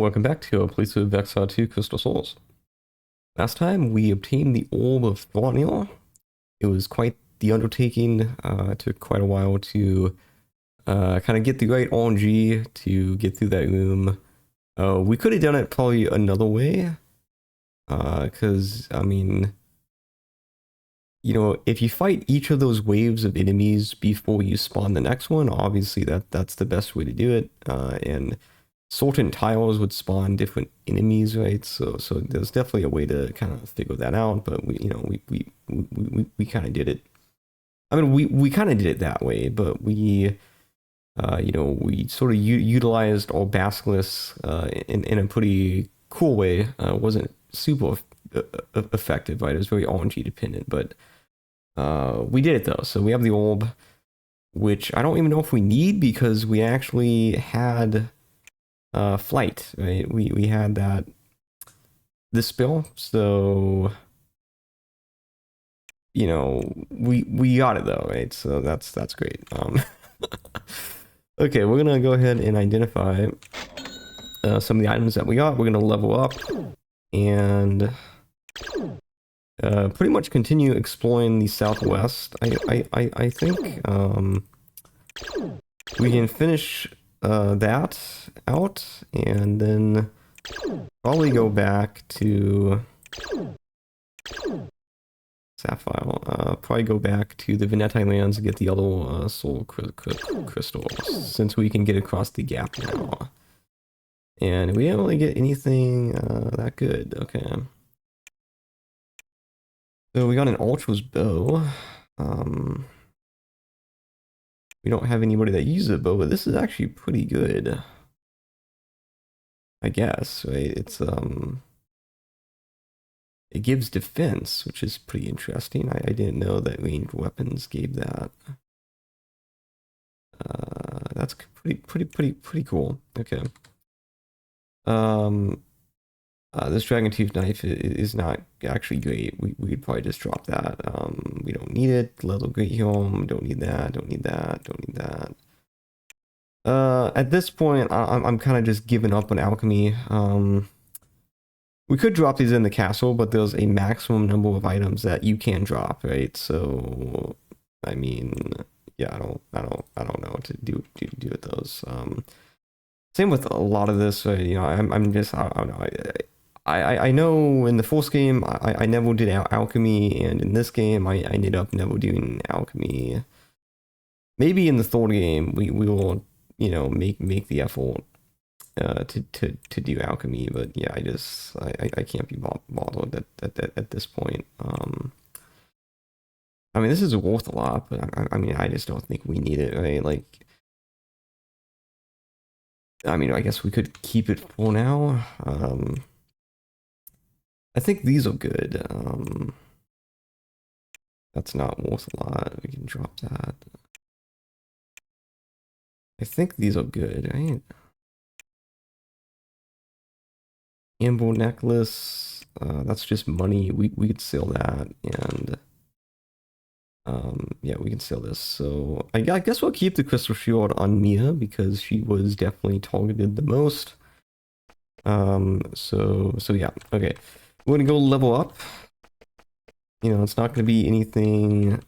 welcome back to a playthrough of Exile 2 Crystal Souls. Last time we obtained the Orb of Thornhill. It was quite the undertaking. It took quite a while to kind of get the right RNG to get through that room. We could have done it probably another way. Because, I mean, you know, if you fight each of those waves of enemies before you spawn the next one, obviously that's the best way to do it. And certain tiles would spawn different enemies, right? So there's definitely a way to kind of figure that out. But we kind of did it. I mean, we kind of did it that way, but we sort of utilized our basilisks in a pretty cool way. Wasn't super effective, right? It was very RNG dependent, but we did it though. So we have the orb, which I don't even know if we need because we actually had flight, right? We had this spell, so you know we got it though, right? So that's great. Okay, we're gonna go ahead and identify some of the items that we got. We're gonna level up and pretty much continue exploring the southwest. I think we can finish that out and then probably go back to Sapphire. Probably go back to the Veneti lands and get the other soul crystals since we can get across the gap now. And we didn't really get anything that good. Okay. So we got an Ultra's bow. We don't have anybody that uses a bow, but this is actually pretty good. I guess, right? It's it gives defense, which is pretty interesting. I didn't know that ranged weapons gave that. That's pretty cool. Okay. This dragon tooth knife is not actually great. We'd probably just drop that. We don't need it. Leather great helm. Don't need that. Don't need that. Don't need that. At this point, I'm kind of just giving up on alchemy. We could drop these in the castle, but there's a maximum number of items that you can drop, right? So, I mean, yeah, I don't know what to do with those. Same with a lot of this. You know, I'm just I don't know. I know in the first game I never did alchemy, and in this game I ended up never doing alchemy. Maybe in the third game we will, you know, make the effort to do alchemy, but yeah, I can't be bothered at this point. I mean, this is worth a lot, but I mean, I just don't think we need it, right? Like, I mean, I guess we could keep it for now. I think these are good. That's not worth a lot. We can drop that. I think these are good, right? Amber necklace. That's just money. We could sell that, and yeah, we can sell this. So I guess we'll keep the crystal shield on Mia because she was definitely targeted the most. So yeah, okay. We're gonna go level up. You know, it's not gonna be anything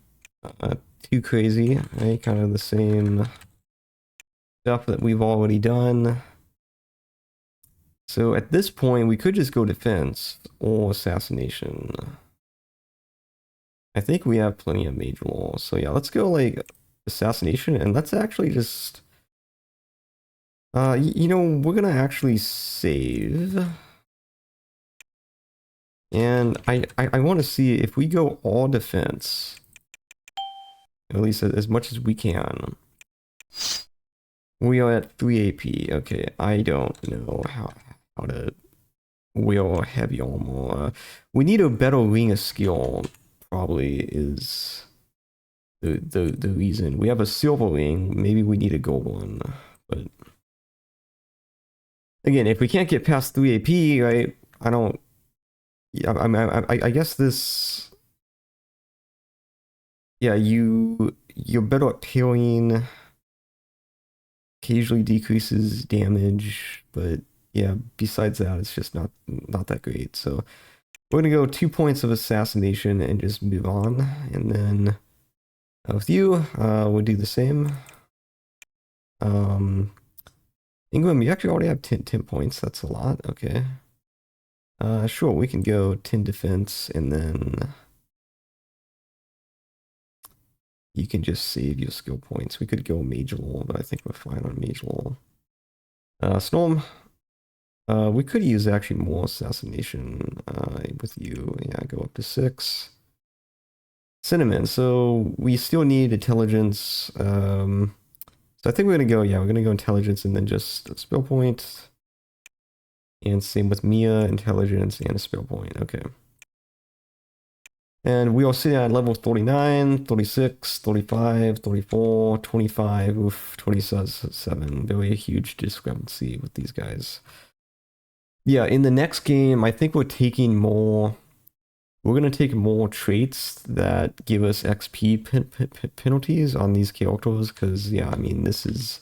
too crazy, right? Kind of the same stuff that we've already done. So at this point, we could just go defense or assassination. I think we have plenty of major law. So yeah, let's go like assassination, and let's actually just you know, we're gonna actually save. And I want to see if we go all defense, at least as much as we can. We are at 3 AP. Okay, I don't know how to wield heavy armor. We need a better ring of skill, probably is the reason. We have a silver ring, maybe we need a gold one, but again, if we can't get past 3 AP, right, I don't, yeah, I guess this, yeah, you're better at parrying, occasionally decreases damage, but yeah, besides that, it's just not that great. So we're gonna go 2 points of assassination and just move on. And then with you, we'll do the same. Ingram, you actually already have 10 points. That's a lot. Okay. Sure, we can go 10 defense and then you can just save your skill points. We could go mage roll, but I think we're fine on mage roll. Storm, we could use actually more assassination with you. Yeah, go up to 6. Cinnamon, so we still need intelligence. So I think we're gonna go intelligence and then just a spell point. And same with Mia, intelligence and a spell point. Okay. And we are sitting at level 39, 36, 35, 34, 25, oof, 27. Very huge discrepancy with these guys. Yeah, in the next game, I think we're taking more. We're going to take more traits that give us XP penalties on these characters because, yeah, I mean, this is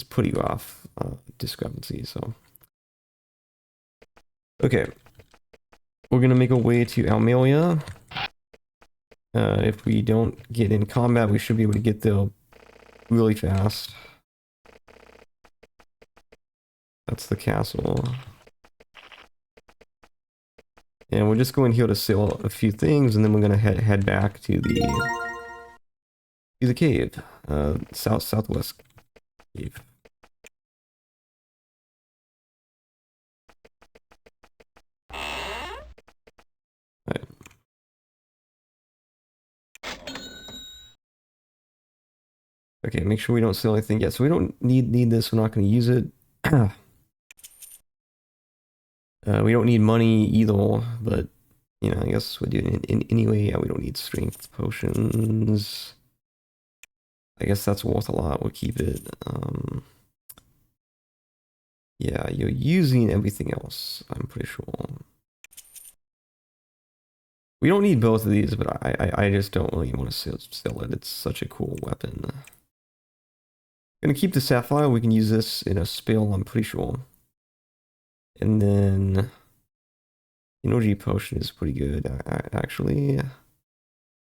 pretty rough discrepancy. So, okay, we're going to make our way to Almeria. If we don't get in combat, we should be able to get there really fast. That's the castle. And we're just going here to sell a few things, and then we're gonna head back to the cave, southwest cave. Right. Okay, make sure we don't sell anything yet. So we don't need this. We're not going to use it. We don't need money either, but you know, I guess we do it anyway. Yeah, we don't need strength potions. I guess that's worth a lot. We'll keep it. Yeah, you're using everything else, I'm pretty sure. We don't need both of these, but I just don't really want to sell it. It's such a cool weapon. Gonna keep the sapphire. We can use this in a spell, I'm pretty sure. And then energy potion is pretty good, actually.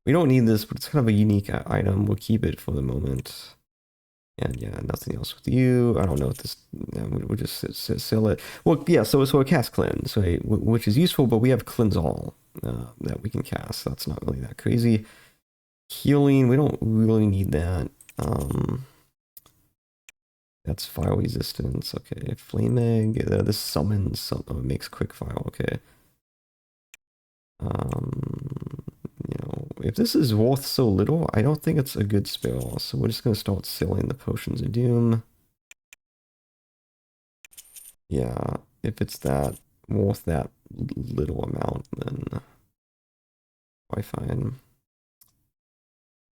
We don't need this, but it's kind of a unique item. We'll keep it for the moment. And yeah, nothing else with you. I don't know if this. We'll just sell it. Well, yeah. So a cast cleanse, right? Which is useful, but we have cleanse all that we can cast. That's not really that crazy. Healing, we don't really need that. That's fire resistance. Okay, flame egg. This summons makes quick fire. Okay. You know, if this is worth so little, I don't think it's a good spell. So we're just gonna start selling the potions of doom. Yeah, if it's that worth that little amount, then quite fine.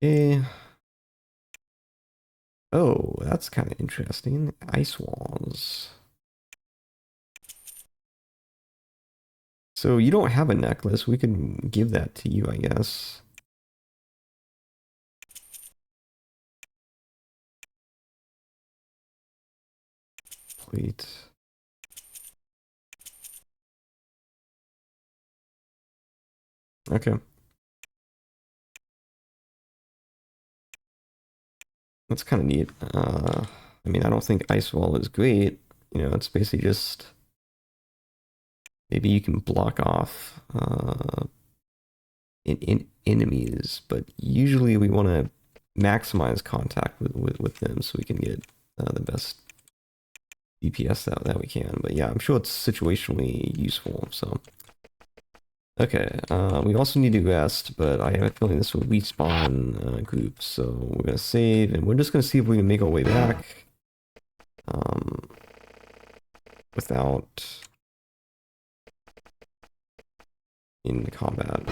Okay. Oh, that's kind of interesting. Ice walls. So you don't have a necklace. We could give that to you, I guess. Plate. Okay. That's kind of neat. I mean, I don't think ice wall is great. You know, it's basically just maybe you can block off in enemies, but usually we want to maximize contact with them so we can get the best DPS that we can. But yeah, I'm sure it's situationally useful. So okay, we also need to rest, but I have a feeling this will respawn groups. So we're gonna save, and we're just gonna see if we can make our way back without in combat.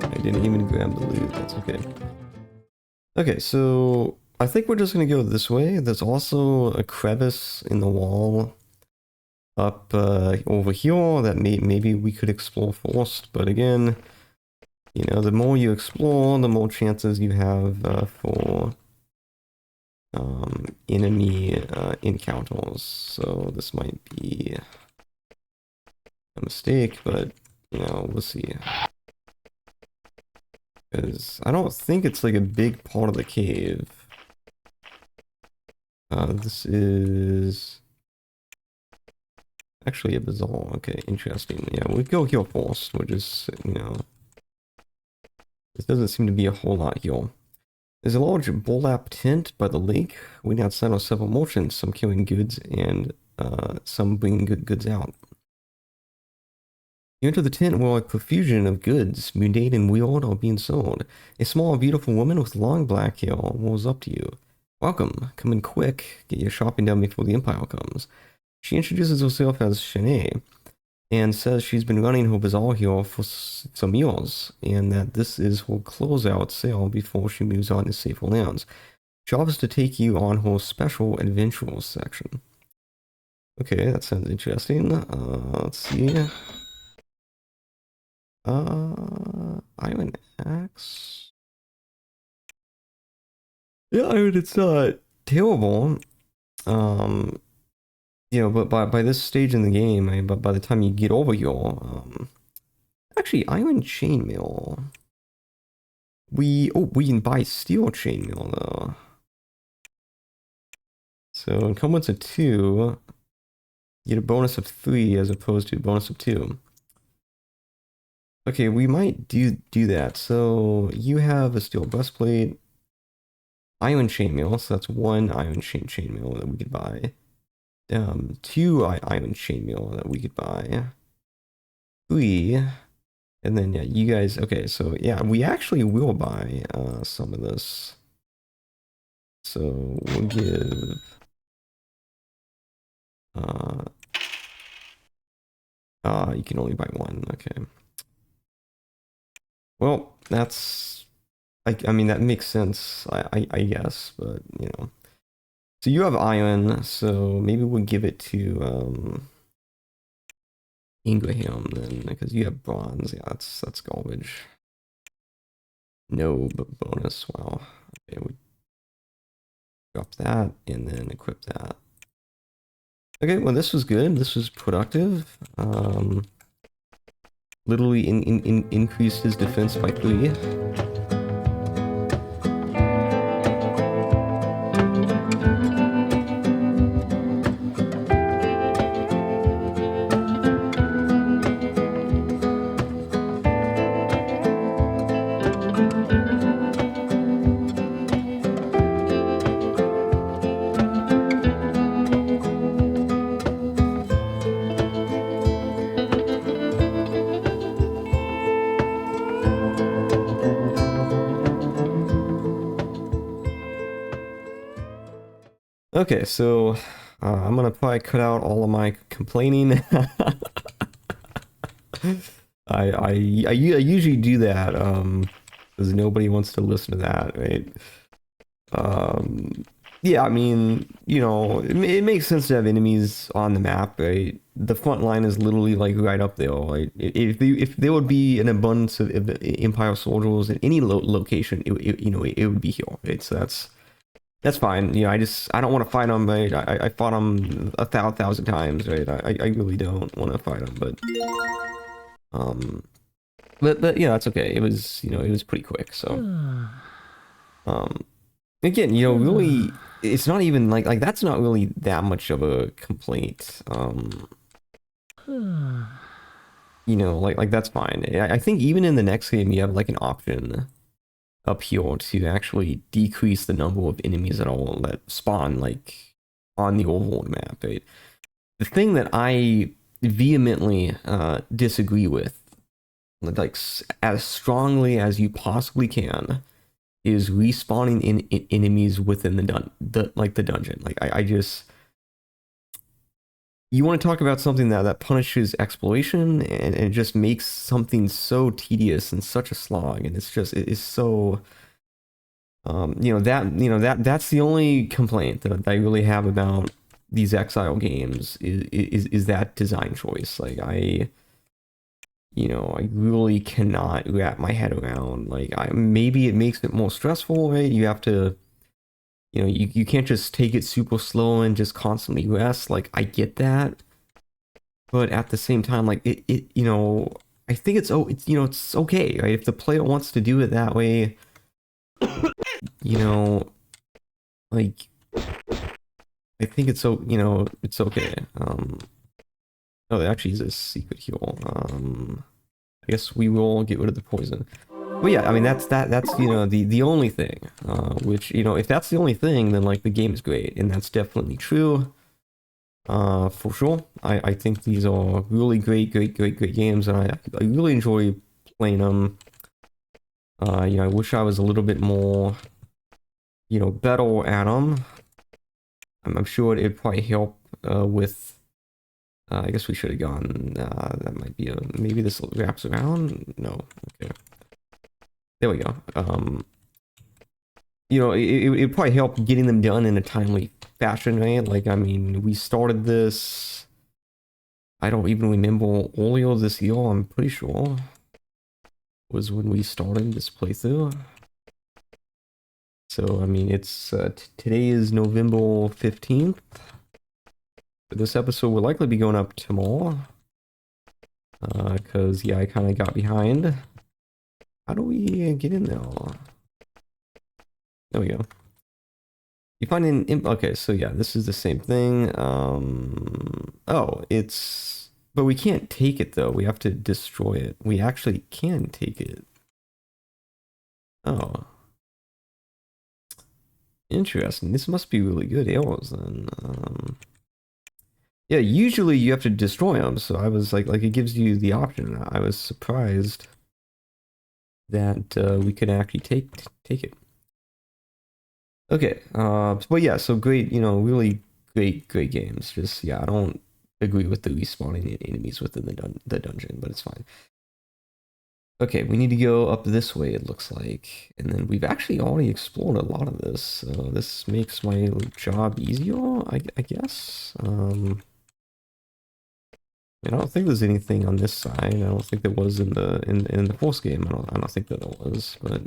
I didn't even grab the loot. That's okay. Okay, so I think we're just gonna go this way. There's also a crevice in the wall up over here that maybe we could explore first. But again, you know, the more you explore, the more chances you have for enemy encounters. So this might be a mistake, but you know, we'll see. Because I don't think it's like a big part of the cave. This is actually a bazaar. Okay, interesting. Yeah, we go here first. We're just, you know, this doesn't seem to be a whole lot here. There's a large burlap tent by the lake. Waiting outside are several merchants, some carrying goods and some bringing goods out. You enter the tent where a profusion of goods, mundane and weird, are being sold. A small, beautiful woman with long black hair rolls up to you. Welcome. Come in quick. Get your shopping done before the Empire comes. She introduces herself as Shanae and says she's been running her bazaar here for some years and that this is her closeout sale before she moves on to safer lands. She offers to take you on her special adventurers section. Okay, that sounds interesting. Let's see. Iron Axe. Yeah, I mean, it's not terrible. You know, but by this stage in the game, but by the time you get over here, actually, Iron Chainmail. We can buy Steel Chainmail though. So encumbrance of 2, you get a bonus of 3 as opposed to a bonus of 2. Okay, we might do that. So you have a steel breastplate, iron chainmail, so that's 1 iron chainmail that we could buy. 2 iron chainmail that we could buy. 3, and then yeah, you guys. Okay, so yeah, we actually will buy some of this. So we'll give. You can only buy 1. Okay. Well, that's, I mean, that makes sense, I guess, but, you know. So you have iron, so maybe we'll give it to, Ingraham then, because you have bronze. Yeah, that's garbage. No, but bonus, wow. Okay, we drop that, and then equip that. Okay, well, this was good. This was productive. Literally increased his defense by 3. Okay, so I'm gonna probably cut out all of my complaining. I usually do that because nobody wants to listen to that, right? Yeah, I mean, you know, it makes sense to have enemies on the map, right? The front line is literally like right up there. Like if there would be an abundance of Empire soldiers in any location, you know, it would be here, right? So that's fine. You know, I don't want to fight them, right? I fought them 1,000 times, right? I really don't want to fight them, but yeah, that's okay. It was, you know, it was pretty quick. So, again, you know, really, it's not even like that's not really that much of a complaint. You know, like that's fine. I think even in the next game, you have like an option up here to actually decrease the number of enemies that spawn like on the overworld map, right? The thing that I vehemently disagree with, like as strongly as you possibly can, is respawning in enemies within the dungeon. Like I just, you want to talk about something that punishes exploration and it just makes something so tedious and such a slog, and it's just, it is so That's the only complaint that I really have about these Exile games is that design choice. Like I really cannot wrap my head around. Like maybe it makes it more stressful, right? You have to, you can't just take it super slow and just constantly rest. Like I get that, but at the same time, like I think it's okay, right? If the player wants to do it that way, you know, like I think it's okay. Oh, there actually is a secret heal. I guess we will get rid of the poison. But yeah, I mean that's the only thing. Which if that's the only thing, then like the game is great, and that's definitely true. For sure. I think these are really great games, and I really enjoy playing them. I wish I was a little bit more, better at them. I'm sure it'd probably help with. I guess we should have gone. That might be maybe this wraps around. No, okay. There we go. It'd probably help getting them done in a timely fashion, right? Like, I mean, we started this. I don't even remember earlier this year. I'm pretty sure was when we started this playthrough. So I mean, it's today is November 15th. This episode will likely be going up tomorrow. Cause yeah, I kind of got behind. How do we get in there? There we go. You find an okay, so yeah, this is the same thing. Oh, but we can't take it though. We have to destroy it. We actually can take it. Oh, interesting. This must be really good arrows then. Yeah, usually you have to destroy them. So I was like it gives you the option. I was surprised that we could actually take it. Okay, but yeah, so great, really great games. Just yeah, I don't agree with the respawning enemies within the dungeon, but it's fine. Okay, we need to go up this way, it looks like, and then we've actually already explored a lot of this, so this makes my job easier, I guess. I don't think there's anything on this side. I don't think there was in the first game. I don't think that there was, but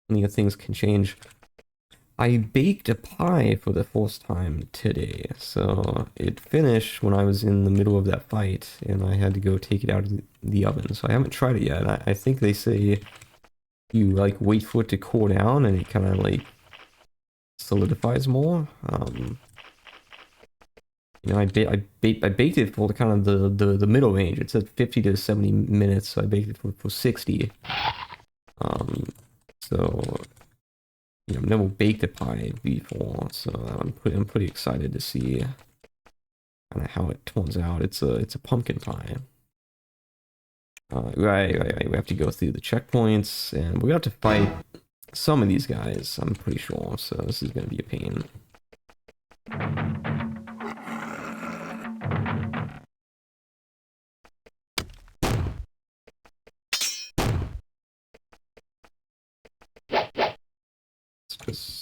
many things can change. I baked a pie for the first time today, so it finished when I was in the middle of that fight, and I had to go take it out of the oven, so I haven't tried it yet. I think they say you, like, wait for it to cool down, and it kind of, like, solidifies more. I baked it for kind of the middle range. It said 50 to 70 minutes, so I baked it for 60. So I've never baked a pie before, so I'm pretty excited to see kind of how it turns out. It's a pumpkin pie. Right. We have to go through the checkpoints, and we have to fight some of these guys, I'm pretty sure, so this is gonna be a pain. Let's just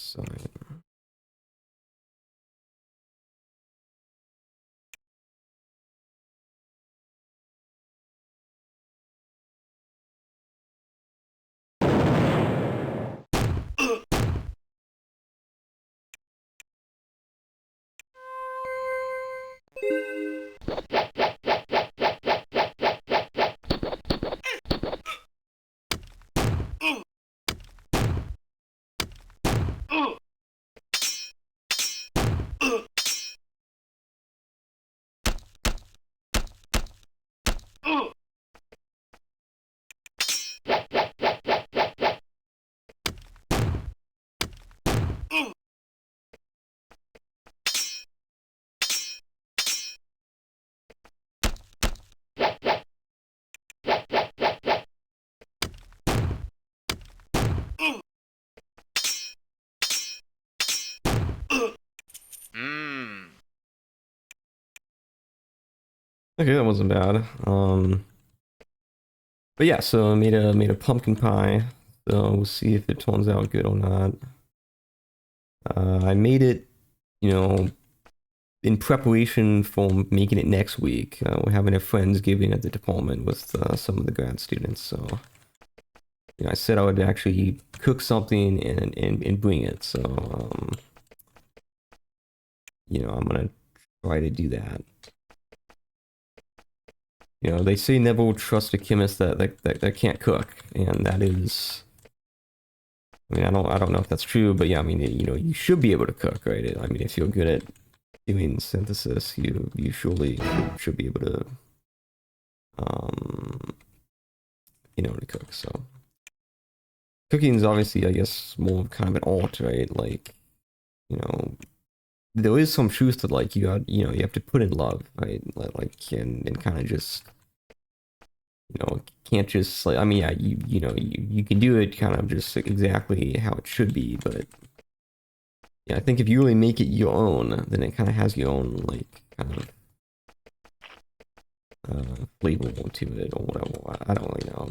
okay, that wasn't bad. But yeah, so I made a pumpkin pie. So we'll see if it turns out good or not. I made it, you know, in preparation for making it next week. We're having a Friendsgiving at the department with some of the grad students, so you know, I said I would actually cook something and bring it. So you know, I'm gonna try to do that. You know, they say never trust a chemist that can't cook, and that is. I mean, I don't know if that's true, but yeah, I mean, you know, you should be able to cook, right? I mean, if you're good at doing synthesis, you surely should be able to, you know, to cook. So cooking is obviously, I guess, more of kind of an art, right? Like, you know, there is some truth to like you have to put in love, right? Like and kind of just, you know, can't just like, I mean, yeah, you can do it kind of just exactly how it should be, but yeah, I think if you really make it your own, then it kind of has your own like kind of flavor to it or whatever. I don't really know,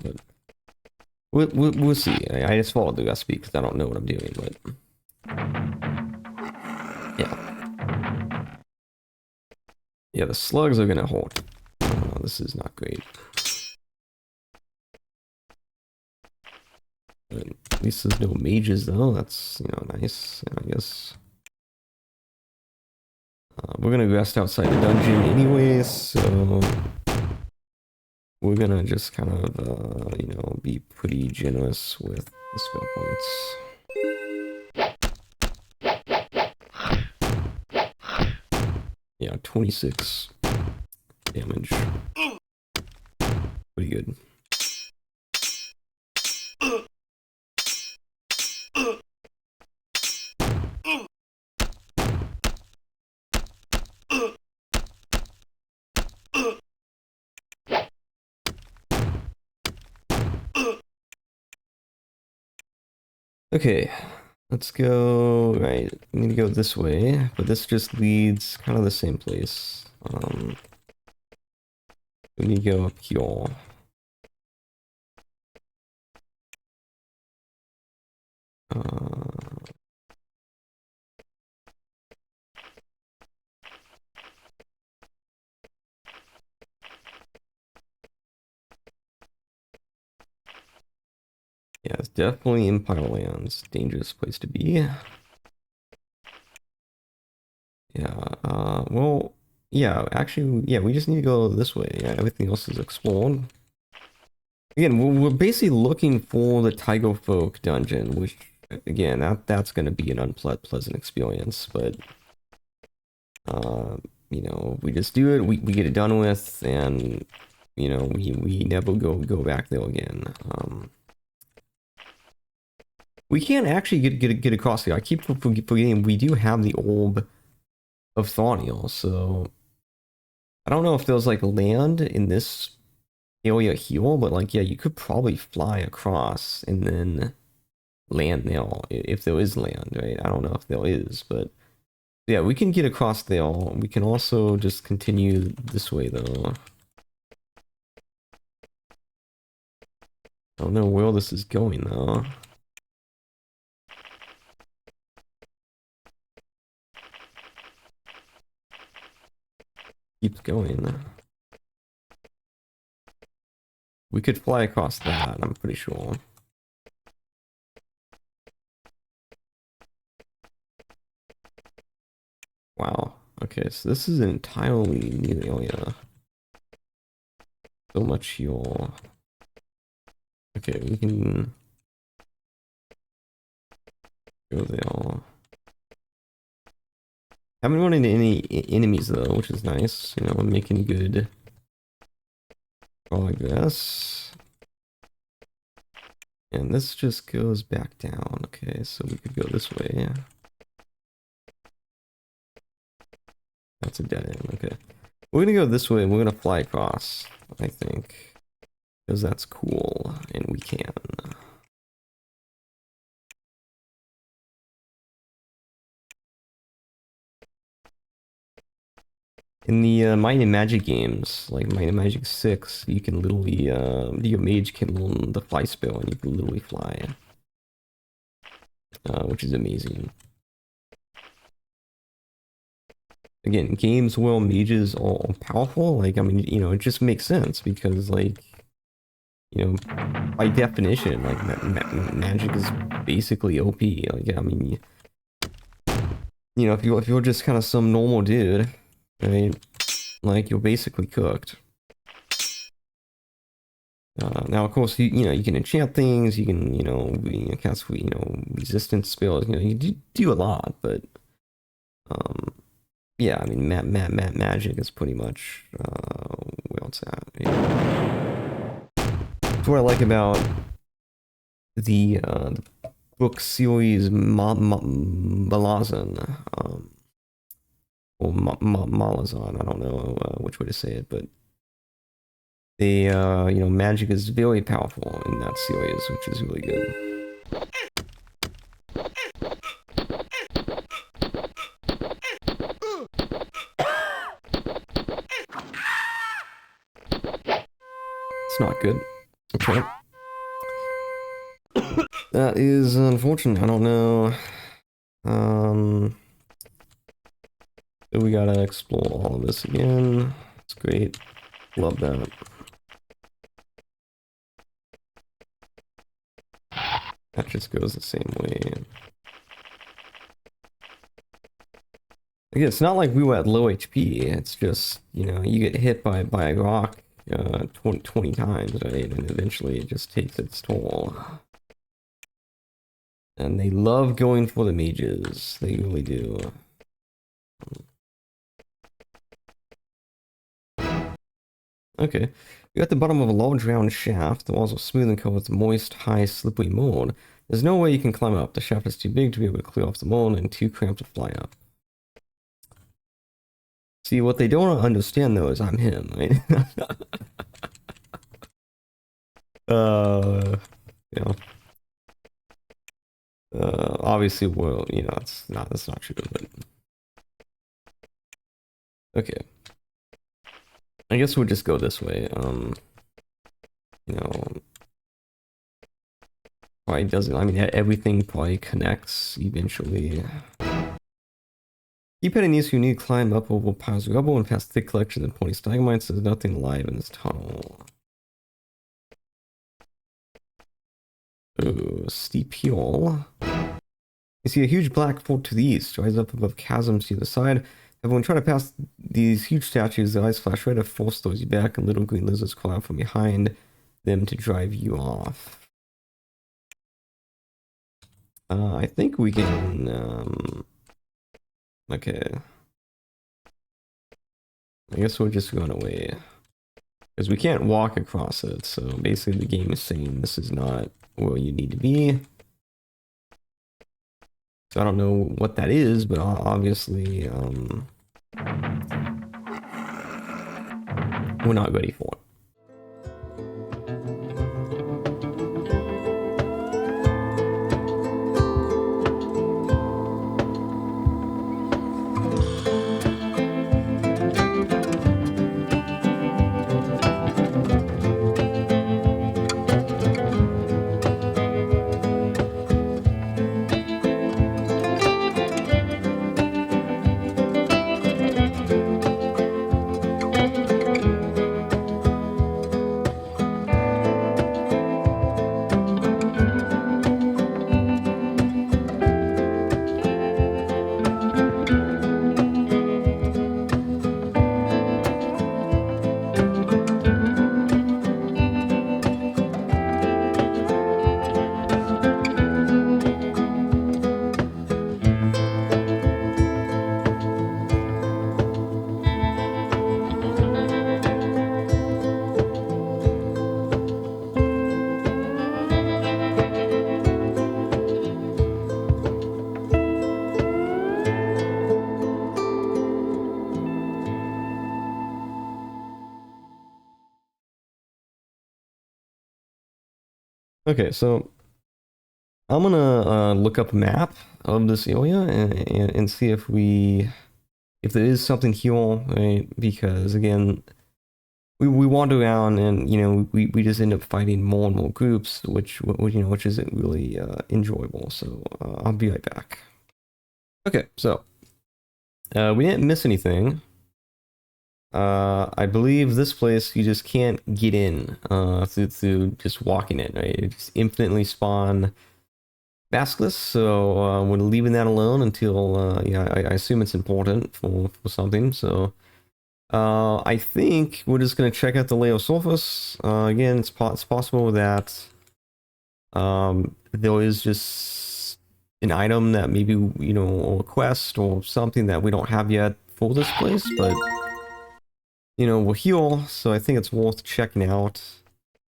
but we'll see. I just followed the recipe because I don't know what I'm doing, but yeah, the slugs are gonna hold. Oh, this is not great. But at least there's no mages though. That's, you know, nice. I guess we're gonna rest outside the dungeon anyways, so we're gonna just kind of you know, be pretty generous with the spell points. Yeah, 26 damage. Pretty good. Okay, let's go. Right, we need to go this way, but this just leads kind of the same place. We need to go up here. Yeah, it's definitely Empire Lands. Dangerous place to be. Yeah, well, yeah, actually, yeah, we just need to go this way. Yeah, everything else is explored. Again, we're basically looking for the Tiger Folk dungeon, which, again, that's going to be an unpleasant experience, but, you know, we just do it, we get it done with, and, you know, we never go back there again. We can't actually get across here. I keep forgetting we do have the orb of Thorniel, so I don't know if there's like land in this area here, but like, yeah, you could probably fly across and then land now if there is land, right? I don't know if there is, but yeah, we can get across there. We can also just continue this way though. I don't know where this is going though. Keeps going. We could fly across that, I'm pretty sure. Wow. Okay, so this is an entirely new area. So much fuel. Okay, we can go there. Haven't run into any enemies though, which is nice. You know, I'm making good progress. And this just goes back down. Okay, so we could go this way. That's a dead end. Okay. We're gonna go this way and we're gonna fly across, I think. Because that's cool, and we can. In the Might and Magic games, like Might and Magic 6, you can literally, your mage can learn the fly spell and you can literally fly. which is amazing. Again, games where mages are powerful, like, I mean, you know, it just makes sense because, like, you know, by definition, like, magic is basically OP. Like, I mean, you know, if you're just kind of some normal dude, right, like, you're basically cooked. Now, of course, you know, you can enchant things, you can, you know, cast, you know, resistance spells, you know, you do a lot, but, yeah, I mean, magic is pretty much, where it's at. Yeah. That's what I like about the book series Malazan, or Malazan, I don't know which way to say it, but they, you know, magic is very powerful in that series, which is really good. It's not good. Okay. That is unfortunate. I don't know. We gotta explore all of this again. It's great. Love that. That just goes the same way. Again, it's not like we were at low HP. It's just, you know, you get hit by a rock 20 times, right? And eventually it just takes its toll. And they love going for the mages. They really do. Okay. You're at the bottom of a large round shaft. The walls are smooth and covered with moist, high, slippery mold. There's no way you can climb up. The shaft is too big to be able to clear off the mold and too cramped to fly up. See, what they don't understand, though, is I'm him, right? You know. Obviously, well, you know, that's not true, but... Okay. I guess we'll just go this way, you know... Probably doesn't, I mean, everything probably connects eventually. Keep heading east, you need to climb up over piles of rubble and past thick collections of pointy stalagmites. There's nothing alive in this tunnel. Ooh, steep hill. You see a huge black fort to the east, rise up above chasms to the side. Everyone trying to pass these huge statues, the eyes flash red, a force throws you back, and little green lizards crawl out from behind them to drive you off. I think we can, okay. I guess we're just going away. Because we can't walk across it, so basically the game is saying this is not where you need to be. So I don't know what that is, but obviously, we're not ready for it. Okay, so I'm gonna look up a map of this area and see if there is something here, right? Because again, we wander around and we just end up fighting more and more groups, which isn't really enjoyable. So I'll be right back. Okay, so we didn't miss anything. I believe this place you just can't get in through just walking it, right? It just infinitely spawn basilisks, so we're leaving that alone until yeah, I assume it's important for something. So I think we're just gonna check out the layer surface. Again, it's possible that there is just an item that maybe or a quest or something that we don't have yet for this place, but we're here, so I think it's worth checking out.